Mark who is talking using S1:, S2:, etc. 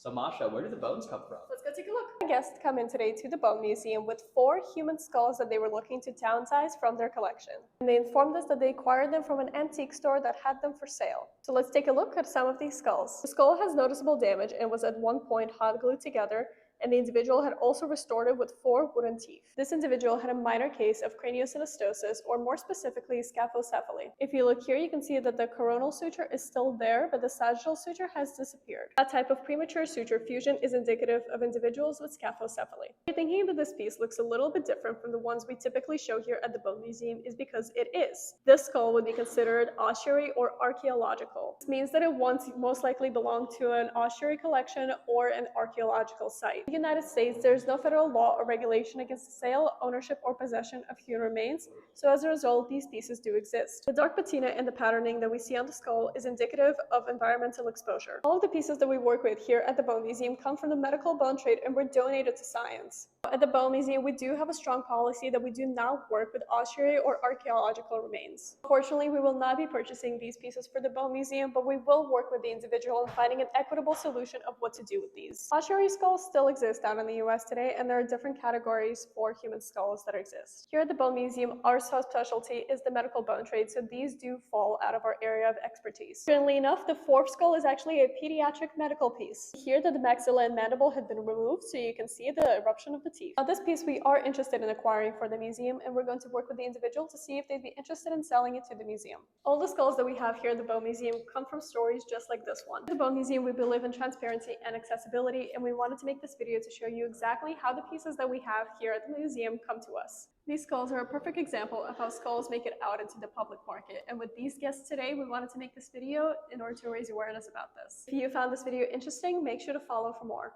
S1: So Masha, where do the bones come from?
S2: Let's go take a look. Our guests come in today to the Bone Museum with 4 human skulls that they were looking to downsize from their collection. And they informed us that they acquired them from an antique store that had them for sale. So let's take a look at some of these skulls. The skull has noticeable damage and was at one point hot glued together, and the individual had also restored it with 4 wooden teeth. This individual had a minor case of craniosynostosis, or more specifically, scaphocephaly. If you look here, you can see that the coronal suture is still there, but the sagittal suture has disappeared. That type of premature suture fusion is indicative of individuals with scaphocephaly. If you're thinking that this piece looks a little bit different from the ones we typically show here at the Bone Museum, is because it is. This skull would be considered ossuary or archaeological. This means that it once most likely belonged to an ossuary collection or an archaeological site. In the United States, there is no federal law or regulation against the sale, ownership, or possession of human remains, so as a result, these pieces do exist. The dark patina and the patterning that we see on the skull is indicative of environmental exposure. All of the pieces that we work with here at the Bone Museum come from the medical bone trade and were donated to science. At the Bone Museum, we do have a strong policy that we do not work with ossuary or archaeological remains. Unfortunately, we will not be purchasing these pieces for the Bone Museum, but we will work with the individual in finding an equitable solution of what to do with these. Ossuary skulls still exist out in the US today, and there are different categories for human skulls that exist. Here at the Bone Museum, our subspecialty is the medical bone trade, so these do fall out of our area of expertise. Currently enough, the 4th skull is actually a pediatric medical piece. Here that the maxilla and mandible had been removed, so you can see the eruption of the teeth. Now, this piece we are interested in acquiring for the museum, and we're going to work with the individual to see if they'd be interested in selling it to the museum. All the skulls that we have here at the Bone Museum come from stories just like this one. At the Bone Museum, we believe in transparency and accessibility, and we wanted to make this video to show you exactly how the pieces that we have here at the museum come to us. These skulls are a perfect example of how skulls make it out into the public market, and with these guests today, we wanted to make this video in order to raise awareness about this. If you found this video interesting, make sure to follow for more.